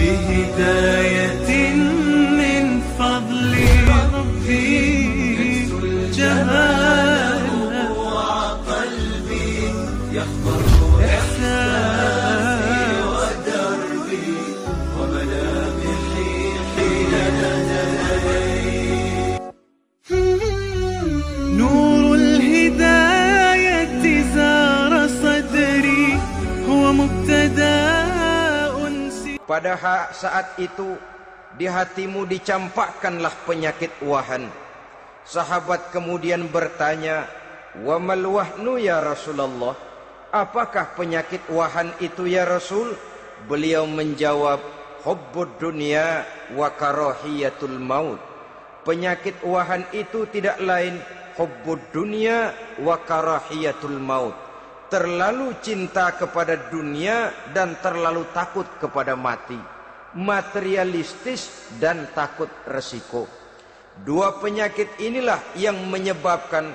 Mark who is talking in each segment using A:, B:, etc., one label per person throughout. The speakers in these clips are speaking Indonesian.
A: بهداية من فضل ربي جماله وقلبي يخضر إحساسي ودربي وملامحي حين ناديت. نور الهداية زار صدري هو مبتدأ.
B: Pada saat itu di hatimu dicampakkanlah penyakit wahan. Sahabat kemudian bertanya, "Wa mal wahnu ya Rasulullah?" Apakah penyakit wahan itu ya Rasul? Beliau menjawab, "Hubbud dunya wa karahiyatul maut." Penyakit wahan itu tidak lain hubbud dunya wa karahiyatul maut. Terlalu cinta kepada dunia dan terlalu takut kepada mati, materialistis dan takut resiko. Dua penyakit inilah yang menyebabkan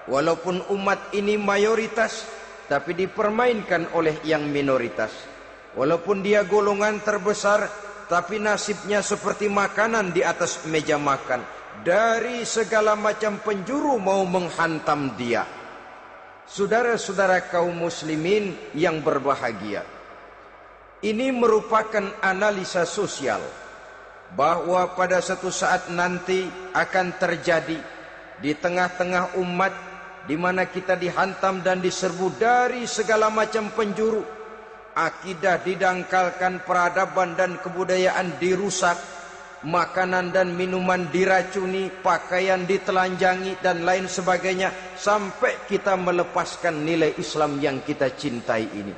B: walaupun umat ini mayoritas tapi dipermainkan oleh yang minoritas. Walaupun dia golongan terbesar tapi nasibnya seperti makanan di atas meja makan. Dari segala macam penjuru mau menghantam dia. Saudara-saudara kaum muslimin yang berbahagia, ini merupakan analisa sosial bahwa pada suatu saat nanti akan terjadi di tengah-tengah umat di mana kita dihantam dan diserbu dari segala macam penjuru. Akidah didangkalkan, peradaban dan kebudayaan dirusak, makanan dan minuman diracuni, pakaian ditelanjangi dan lain sebagainya, sampai kita melepaskan nilai Islam yang kita cintai ini.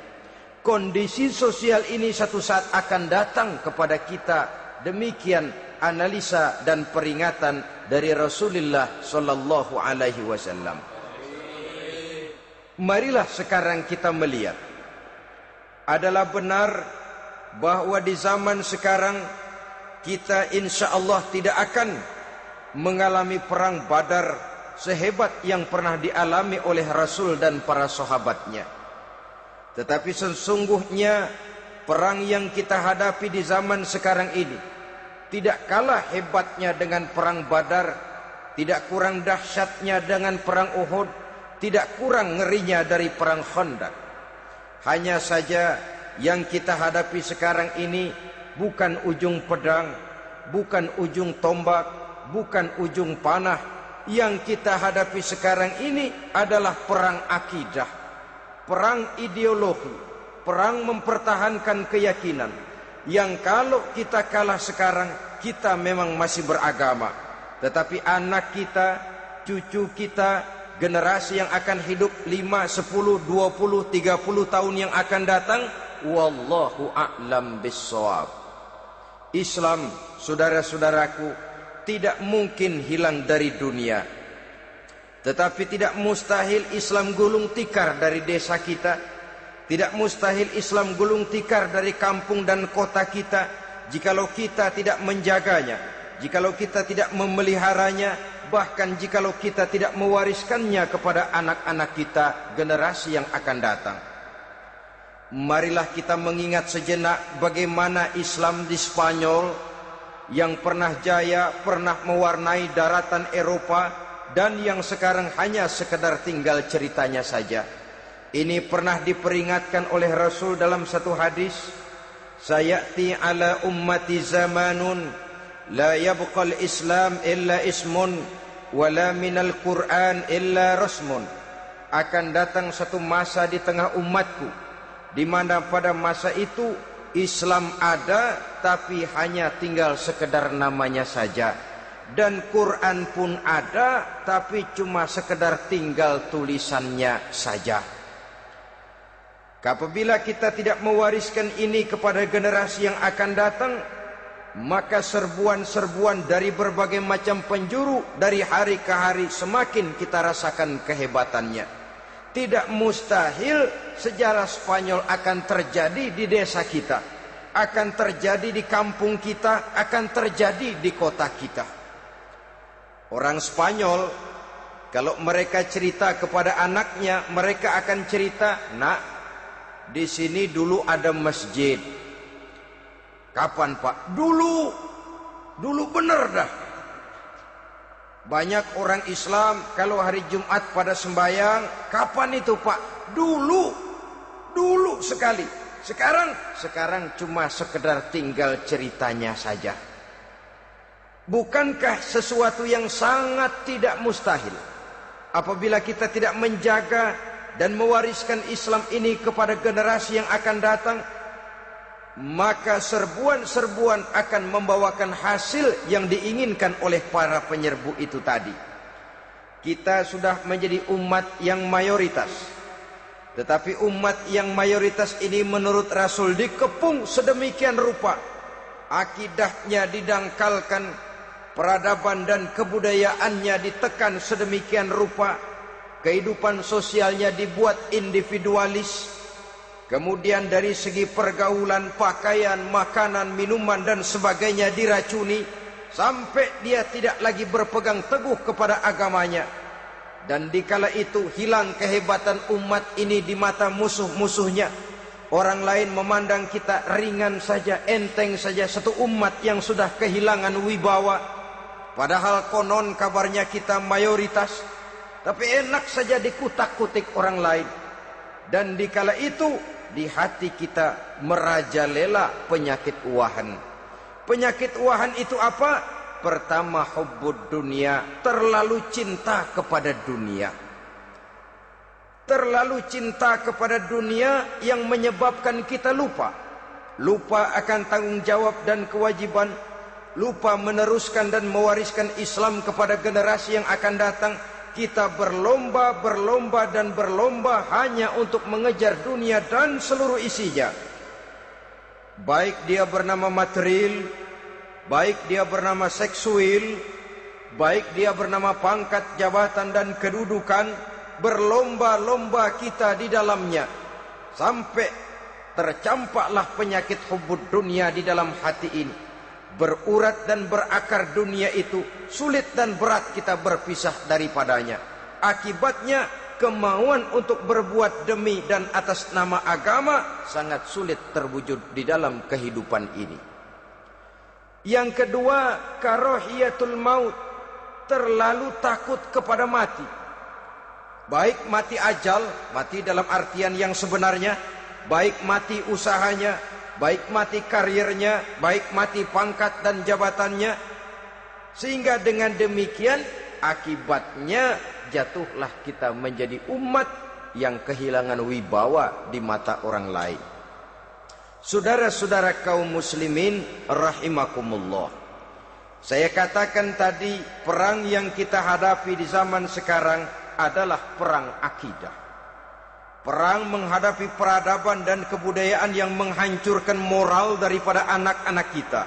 B: Kondisi sosial ini satu saat akan datang kepada kita. Demikian analisa dan peringatan dari Rasulullah sallallahu alaihi wasallam. Marilah sekarang kita melihat, adalah benar bahwa di zaman sekarang kita insya Allah tidak akan mengalami perang Badar sehebat yang pernah dialami oleh Rasul dan para sahabatnya. Tetapi sesungguhnya perang yang kita hadapi di zaman sekarang ini tidak kalah hebatnya dengan perang Badar, tidak kurang dahsyatnya dengan perang Uhud, tidak kurang ngerinya dari perang Khandaq. Hanya saja yang kita hadapi sekarang ini bukan ujung pedang, bukan ujung tombak, bukan ujung panah. Yang kita hadapi sekarang ini adalah perang akidah, perang ideologi, perang mempertahankan keyakinan. Yang kalau kita kalah sekarang, kita memang masih beragama. Tetapi anak kita, cucu kita, generasi yang akan hidup 5, 10, 20, 30 tahun yang akan datang, wallahu a'lam bissawab. Islam, saudara-saudaraku, tidak mungkin hilang dari dunia. Tetapi tidak mustahil Islam gulung tikar dari desa kita. Tidak mustahil Islam gulung tikar dari kampung dan kota kita, jikalau kita tidak menjaganya, jikalau kita tidak memeliharanya, bahkan jikalau kita tidak mewariskannya kepada anak-anak kita, generasi yang akan datang. Marilah kita mengingat sejenak bagaimana Islam di Spanyol yang pernah jaya, pernah mewarnai daratan Eropa, dan yang sekarang hanya sekedar tinggal ceritanya saja. Ini pernah diperingatkan oleh Rasul dalam satu hadis, "Sayati ala ummati zamanun la yabqal Islam illa ismun wala minal Qur'an illa rasmun." Akan datang satu masa di tengah umatku di mana pada masa itu Islam ada tapi hanya tinggal sekedar namanya saja, dan Quran pun ada tapi cuma sekedar tinggal tulisannya saja. Apabila kita tidak mewariskan ini kepada generasi yang akan datang, maka serbuan-serbuan dari berbagai macam penjuru dari hari ke hari semakin kita rasakan kehebatannya. Tidak mustahil sejarah Spanyol akan terjadi di desa kita, akan terjadi di kampung kita, akan terjadi di kota kita. Orang Spanyol, kalau mereka cerita kepada anaknya, mereka akan cerita, "Nak, di sini dulu ada masjid. Kapan Pak? Dulu bener dah. Banyak orang Islam kalau hari Jumat pada sembahyang, kapan itu Pak? Dulu sekali. Sekarang cuma sekedar tinggal ceritanya saja. Bukankah sesuatu yang sangat tidak mustahil apabila kita tidak menjaga dan mewariskan Islam ini kepada generasi yang akan datang? Maka serbuan-serbuan akan membawakan hasil yang diinginkan oleh para penyerbu itu tadi. Kita sudah menjadi umat yang mayoritas, tetapi umat yang mayoritas ini menurut Rasul dikepung sedemikian rupa, akidahnya didangkalkan, peradaban dan kebudayaannya ditekan sedemikian rupa, kehidupan sosialnya dibuat individualis. Kemudian dari segi pergaulan, pakaian, makanan, minuman dan sebagainya diracuni, sampai dia tidak lagi berpegang teguh kepada agamanya. Dan dikala itu hilang kehebatan umat ini di mata musuh-musuhnya. Orang lain memandang kita ringan saja, enteng saja, satu umat yang sudah kehilangan wibawa. Padahal konon kabarnya kita mayoritas, tapi enak saja dikutak-kutik orang lain. Dan dikala itu di hati kita merajalela penyakit uahan. Penyakit uahan itu apa? Pertama, hubbud dunia, terlalu cinta kepada dunia. Terlalu cinta kepada dunia yang menyebabkan kita lupa akan tanggung jawab dan kewajiban, lupa meneruskan dan mewariskan Islam kepada generasi yang akan datang. Kita berlomba hanya untuk mengejar dunia dan seluruh isinya. Baik dia bernama material, baik dia bernama seksual, baik dia bernama pangkat, jabatan dan kedudukan, berlomba-lomba kita di dalamnya. Sampai tercampaklah penyakit hubbud dunia di dalam hati ini. Berurat dan berakar dunia itu, sulit dan berat kita berpisah daripadanya. Akibatnya kemauan untuk berbuat demi dan atas nama agama sangat sulit terwujud di dalam kehidupan ini. Yang kedua, karahiyatul maut, terlalu takut kepada mati. Baik mati ajal, mati dalam artian yang sebenarnya, baik mati usahanya, baik mati karirnya, baik mati pangkat dan jabatannya. Sehingga dengan demikian akibatnya jatuhlah kita menjadi umat yang kehilangan wibawa di mata orang lain. Saudara-saudara kaum muslimin rahimakumullah, saya katakan tadi, perang yang kita hadapi di zaman sekarang adalah perang akidah. Perang menghadapi peradaban dan kebudayaan yang menghancurkan moral daripada anak-anak kita.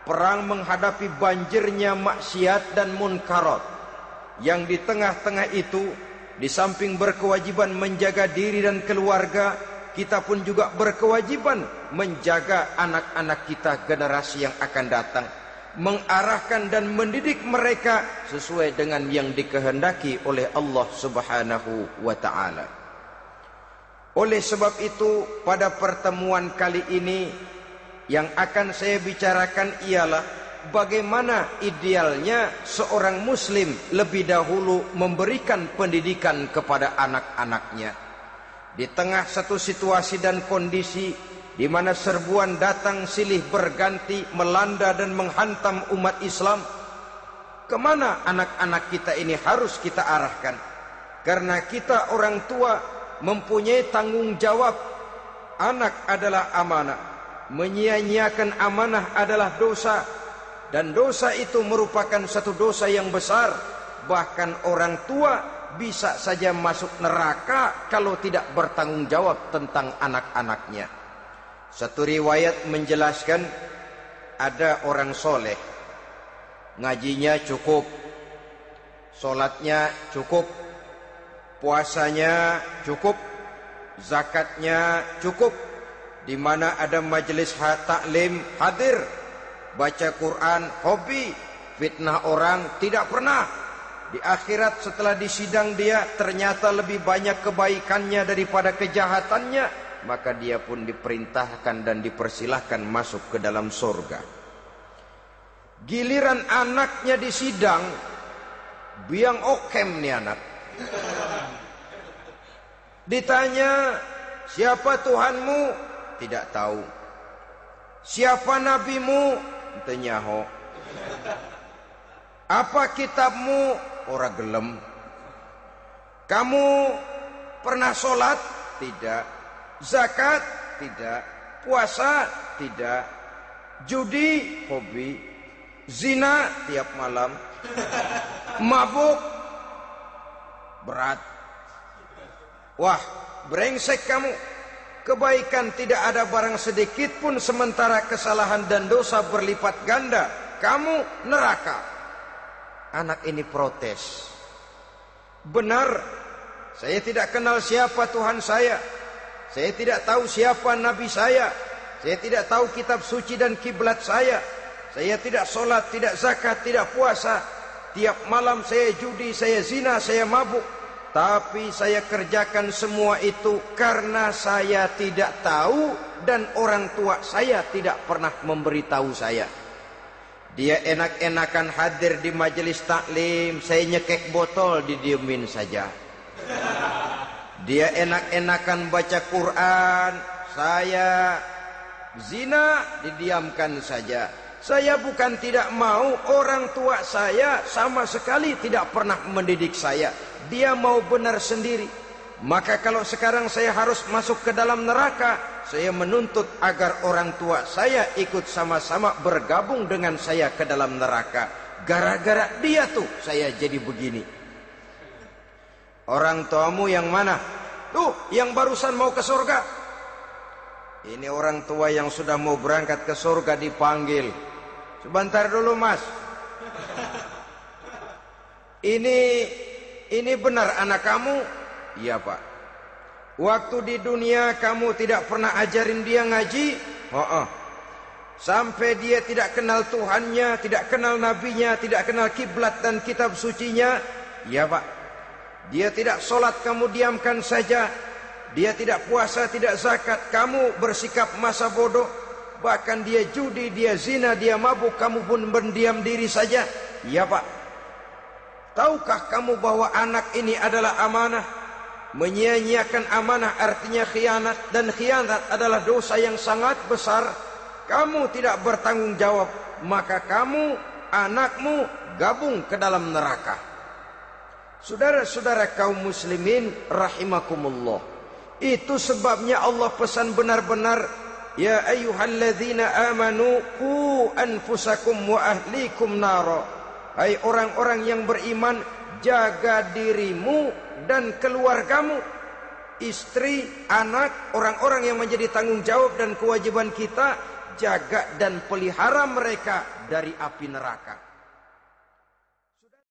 B: Perang menghadapi banjirnya maksiat dan munkarat. Yang di tengah-tengah itu, di samping berkewajiban menjaga diri dan keluarga, kita pun juga berkewajiban menjaga anak-anak kita, generasi yang akan datang, mengarahkan dan mendidik mereka sesuai dengan yang dikehendaki oleh Allah Subhanahu wa ta'ala. Oleh sebab itu, pada pertemuan kali ini yang akan saya bicarakan ialah bagaimana idealnya seorang muslim lebih dahulu memberikan pendidikan kepada anak-anaknya. Di tengah satu situasi dan kondisi di mana serbuan datang silih berganti melanda dan menghantam umat Islam, kemana anak-anak kita ini harus kita arahkan? Karena kita orang tua mempunyai tanggung jawab. Anak adalah amanah, menyia-nyiakan amanah adalah dosa, dan dosa itu merupakan satu dosa yang besar. Bahkan orang tua bisa saja masuk neraka kalau tidak bertanggung jawab tentang anak-anaknya. Satu riwayat menjelaskan, ada orang soleh, ngajinya cukup, solatnya cukup, puasanya cukup, zakatnya cukup, di mana ada majelis taklim hadir, baca Quran hobi, fitnah orang tidak pernah. Di akhirat setelah disidang dia ternyata lebih banyak kebaikannya daripada kejahatannya. maka dia pun diperintahkan dan dipersilahkan masuk ke dalam surga. Giliran anaknya disidang, biang okem nih anak. Ditanya, siapa Tuhanmu? Tidak tahu. Siapa nabimu? Tenyaho. Apa kitabmu? Ora gelem. Kamu pernah sholat? Tidak. Zakat? Tidak. Puasa? Tidak. Judi? Hobi. Zina? Tiap malam. Mabuk? Berat. Wah, brengsek kamu. Kebaikan tidak ada barang sedikit pun, sementara kesalahan dan dosa berlipat ganda. Kamu neraka. Anak ini protes. Benar, saya tidak kenal siapa Tuhan saya. Saya tidak tahu siapa Nabi saya. Saya tidak tahu kitab suci dan kiblat saya. Saya tidak sholat, tidak zakat, tidak puasa. Tiap malam saya judi, saya zina, saya mabuk. Tapi saya kerjakan semua itu karena saya tidak tahu dan orang tua saya tidak pernah memberitahu saya. Dia enak-enakan hadir di majelis taklim, saya nyekek botol, didiemin saja. Dia enak-enakan baca Quran, saya zina, didiamkan saja. Saya bukan tidak mau, orang tua saya sama sekali tidak pernah mendidik saya. Dia mau benar sendiri. Maka kalau sekarang saya harus masuk ke dalam neraka, saya menuntut agar orang tua saya ikut sama-sama bergabung dengan saya ke dalam neraka. Gara-gara dia tuh saya jadi begini. Orang tuamu yang mana? Tuh, yang barusan mau ke surga. Ini orang tua yang sudah mau berangkat ke surga dipanggil. Sebentar dulu mas. Ini benar anak kamu? Iya pak. Waktu di dunia kamu tidak pernah ajarin dia ngaji? Sampai dia tidak kenal Tuhannya, tidak kenal nabinya, tidak kenal kiblat dan kitab sucinya? Iya pak. Dia tidak sholat, kamu diamkan saja. Dia tidak puasa, tidak zakat, kamu bersikap masa bodoh. Bahkan dia judi, dia zina, dia mabuk, kamu pun berdiam diri saja. Iya pak. Tahukah kamu bahwa anak ini adalah amanah? Menyia-nyiakan amanah artinya khianat, dan khianat adalah dosa yang sangat besar. Kamu tidak bertanggung jawab, maka kamu, anakmu gabung ke dalam neraka. Saudara-saudara kaum muslimin rahimakumullah, itu sebabnya Allah pesan benar-benar, ya ayyuhalladzina amanu qu anfusakum wa ahlikum nara. Hai orang-orang yang beriman, jaga dirimu dan keluargamu, istri, anak, orang-orang yang menjadi tanggung jawab dan kewajiban kita, jaga dan pelihara mereka dari api neraka.